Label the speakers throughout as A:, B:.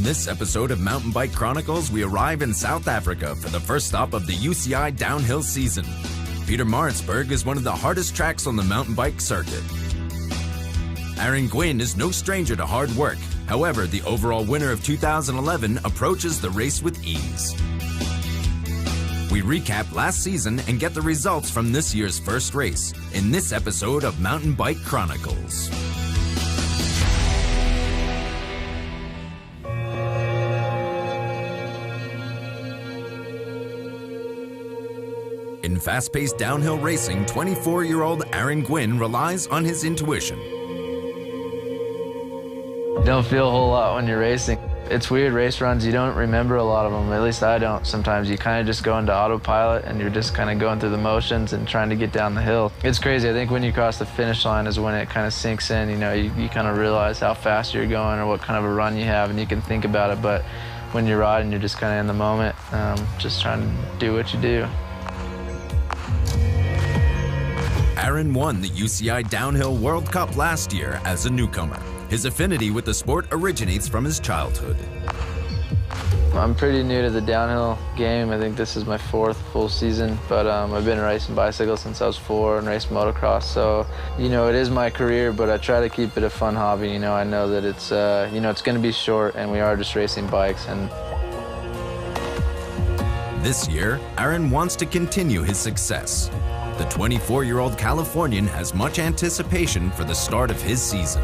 A: this episode of Mountain Bike Chronicles, we arrive in South Africa for the first stop of the UCI downhill season. Pietermaritzburg is one of the hardest tracks on the mountain bike circuit. Aaron Gwyn is no stranger to hard work. However, the overall winner of 2011 approaches the race with ease. We recap last season and get the results from this year's first race in this episode of Mountain Bike Chronicles. In fast-paced downhill racing, 24-year-old Aaron Gwyn relies on his intuition.
B: You don't feel a whole lot when you're racing. It's weird, race runs, you don't remember a lot of them, at least I don't. Sometimes you kind of just go into autopilot and you're just kind of going through the motions and trying to get down the hill. It's crazy, I think when you cross the finish line is when it kind of sinks in, you know, you kind of realize how fast you're going or what kind of a run you have and you can think about it, but when you're riding, you're just kind of in the moment, just trying to do what you do.
A: Aaron won the UCI Downhill World Cup last year as a newcomer. His affinity with the sport originates from his childhood.
B: I'm pretty new to the downhill game. I think this is my 4th full season, but I've been racing bicycles since I was 4 and raced motocross. So, you know, it is my career, but I try to keep it a fun hobby. You know, I know that it's, you know, it's going to be short and we are just racing bikes. And
A: this year, Aaron wants to continue his success. The 24-year-old Californian has much anticipation for the start of his season.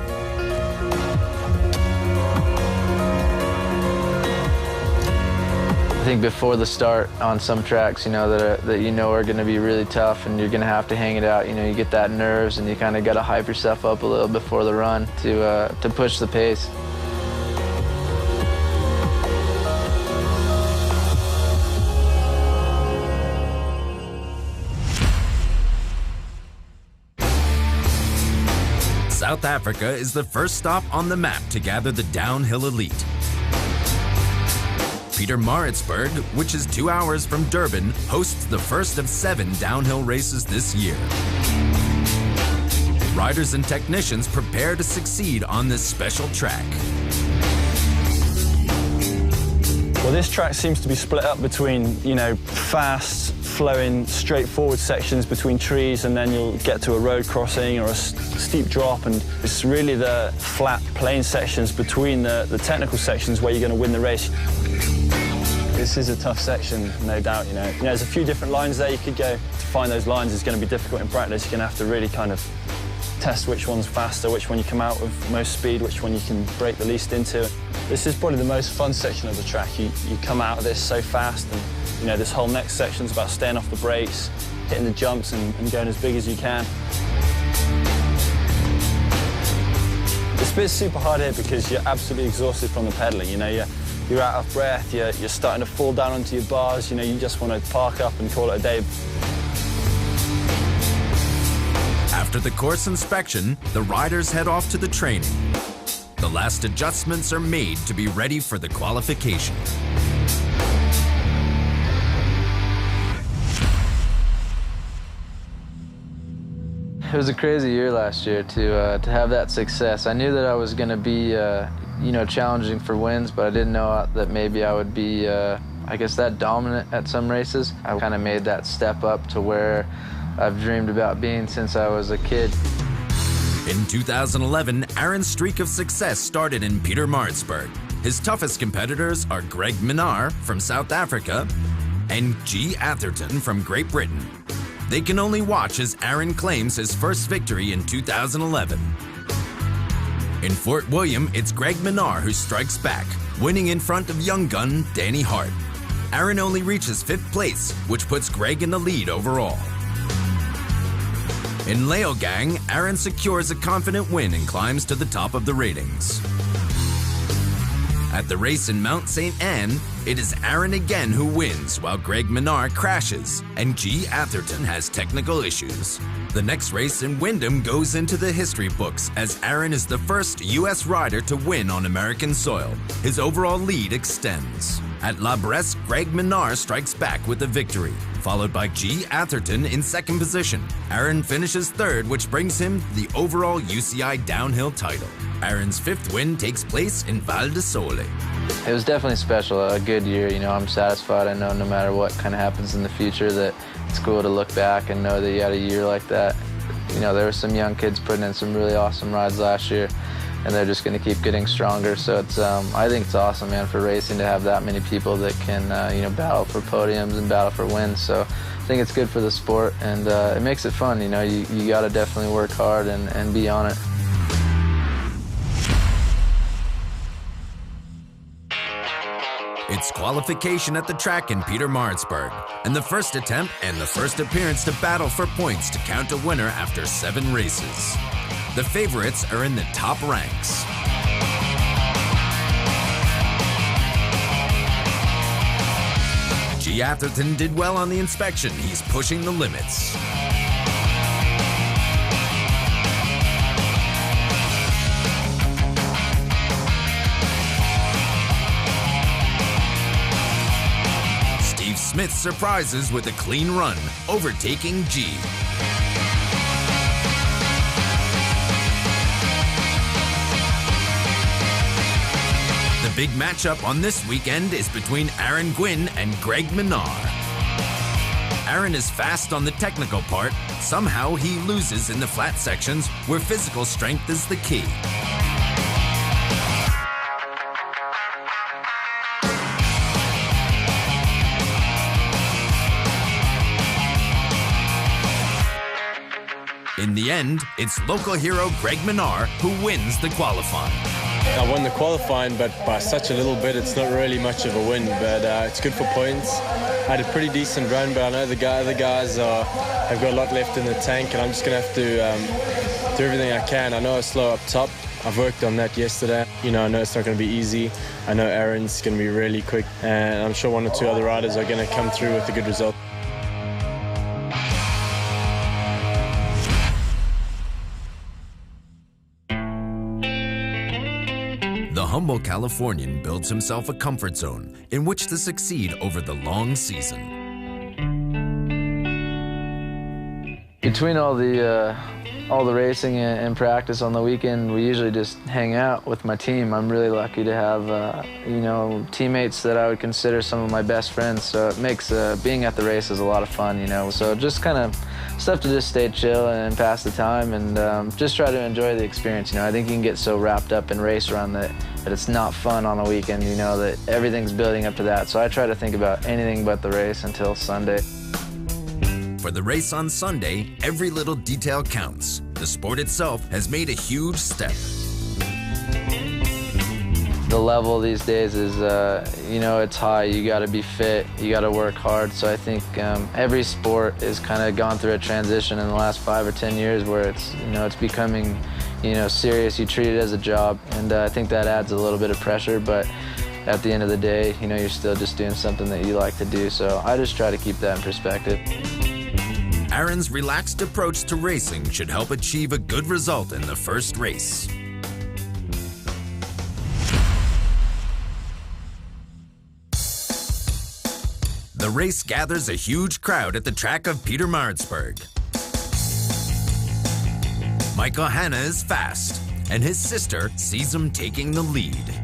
B: I think before the start on some tracks, you know, that you know are going to be really tough and you're going to have to hang it out. You know, you get that nerves and you kind of got to hype yourself up a little before the run to push the pace.
A: South Africa is the first stop on the map to gather the downhill elite. Pietermaritzburg, which is 2 hours from Durban, hosts the first of 7 downhill races this year. Riders and technicians prepare to succeed on this special track.
C: Well, this track seems to be split up between, you know, fast, flowing, straightforward sections between trees, and then you'll get to a road crossing or a steep drop, and it's really the flat, plain sections between the technical sections where you're going to win the race. This is a tough section, no doubt, you know. There's a few different lines there you could go. To find those lines is going to be difficult in practice. You're going to have to really kind of test which one's faster, which one you come out with most speed, which one you can brake the least into. This is probably the most fun section of the track. You come out of this so fast, and you know, this whole next section's about staying off the brakes, hitting the jumps and going as big as you can. This bit's super hard here because you're absolutely exhausted from the pedaling. You know, you're out of breath, you're starting to fall down onto your bars, you know, you just want to park up and call it a day.
A: After the course inspection, the riders head off to the training. The last adjustments are made to be ready for the qualification.
B: It was a crazy year last year to have that success. I knew that I was going to be, you know, challenging for wins, but I didn't know that maybe I would be, I guess, that dominant at some races. I kind of made that step up to where I've dreamed about being since I was a kid.
A: In 2011, Aaron's streak of success started in Pietermaritzburg. His toughest competitors are Greg Minnaar from South Africa and G. Atherton from Great Britain. They can only watch as Aaron claims his first victory in 2011. In Fort William, it's Greg Minnaar who strikes back, winning in front of young gun Danny Hart. Aaron only reaches 5th place, which puts Greg in the lead overall. In Leogang, Aaron secures a confident win and climbs to the top of the ratings. At the race in Mount St. Anne, it is Aaron again who wins, while Greg Minnaar crashes and G. Atherton has technical issues. The next race in Wyndham goes into the history books as Aaron is the first U.S. rider to win on American soil. His overall lead extends. At La Bresse, Greg Minnaar strikes back with a victory, followed by G. Atherton in 2nd position. Aaron finishes 3rd, which brings him the overall UCI downhill title. Aaron's 5th win takes place in Val di Sole.
B: It was definitely special, a good year. You know, I'm satisfied. I know no matter what kind of happens in the future that it's cool to look back and know that you had a year like that. You know, there were some young kids putting in some really awesome rides last year, and they're just going to keep getting stronger. So it's, I think it's awesome, man, for racing to have that many people that can, you know, battle for podiums and battle for wins. So I think it's good for the sport, and it makes it fun. You know, you got to definitely work hard and be on it.
A: It's qualification at the track in Peter Maritzburg, and the first attempt and the first appearance to battle for points to count a winner after 7 races. The favorites are in the top ranks. G. Atherton did well on the inspection. He's pushing the limits. Smith surprises with a clean run, overtaking G. The big matchup on this weekend is between Aaron Gwynn and Greg Minar. Aaron is fast on the technical part. Somehow he loses in the flat sections where physical strength is the key. In the end, it's local hero Greg Minar who wins the qualifying.
D: I won the qualifying, but by such a little bit, it's not really much of a win, but it's good for points. I had a pretty decent run, but I know the other guys have got a lot left in the tank, and I'm just going to have to do everything I can. I know I was slow up top. I've worked on that yesterday. You know, I know it's not going to be easy. I know Aaron's going to be really quick, and I'm sure 1 or 2 other riders are going to come through with a good result.
A: The humble Californian builds himself a comfort zone in which to succeed over the long season.
B: Between all the racing and practice on the weekend, we usually just hang out with my team. I'm really lucky to have, you know, teammates that I would consider some of my best friends. So it makes being at the races a lot of fun, you know. So just kind of stuff to just stay chill and pass the time and just try to enjoy the experience. You know, I think you can get so wrapped up in race run that it's not fun on a weekend, you know, that everything's building up to that. So I try to think about anything but the race until Sunday.
A: For the race on Sunday, every little detail counts. The sport itself has made a huge step.
B: The level these days is, you know, it's high. You got to be fit. You got to work hard. So I think every sport has kind of gone through a transition in the last 5 or 10 years where it's, you know, it's becoming, you know, serious. You treat it as a job, and I think that adds a little bit of pressure. But at the end of the day, you know, you're still just doing something that you like to do. So I just try to keep that in perspective.
A: Aaron's relaxed approach to racing should help achieve a good result in the first race. The race gathers a huge crowd at the track of Peter Maritzburg. Michael Hanna is fast, and his sister sees him taking the lead.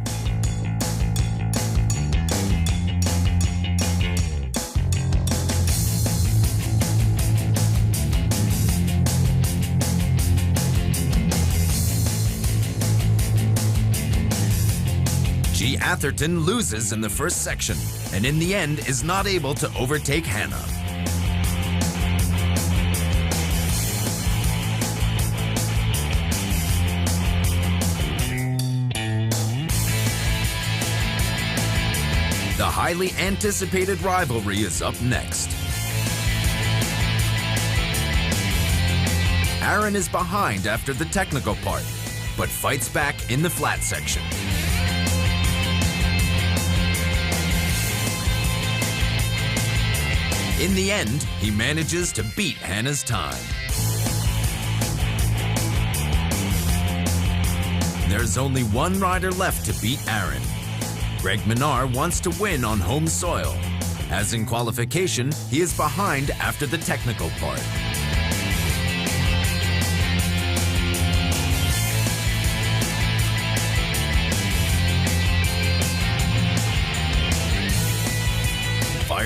A: G. Atherton loses in the first section, and in the end is not able to overtake Hanna. The highly anticipated rivalry is up next. Aaron is behind after the technical part, but fights back in the flat section. In the end, he manages to beat Hanna's time. There's only one rider left to beat Aaron. Greg Minar wants to win on home soil. As in qualification, he is behind after the technical part.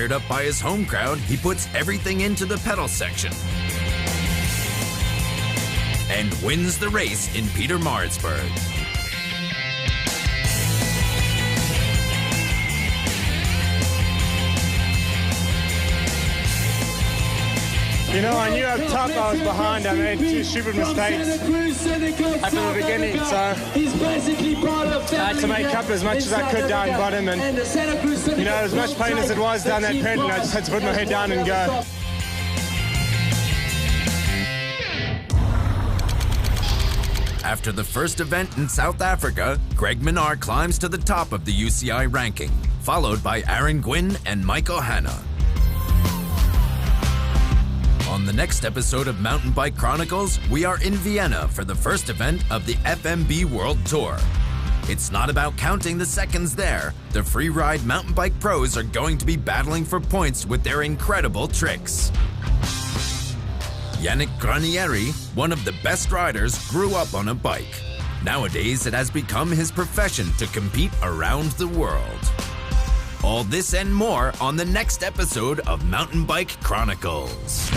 A: Fired up by his home crowd, he puts everything into the pedal section and wins the race in Peter Maritzburg.
E: You know, I knew up top I was behind. I made 2 stupid mistakes at the beginning, so I had to make up as much as I could down bottom. And, you know, as much pain as it was down that pit, and I just had to put my head down and go.
A: After the first event in South Africa, Greg Minnaar climbs to the top of the UCI ranking, followed by Aaron Gwynn and Michael Hanna. On the next episode of Mountain Bike Chronicles, we are in Vienna for the first event of the FMB World Tour. It's not about counting the seconds there. The freeride mountain bike pros are going to be battling for points with their incredible tricks. Yannick Granieri, one of the best riders, grew up on a bike. Nowadays, it has become his profession to compete around the world. All this and more on the next episode of Mountain Bike Chronicles.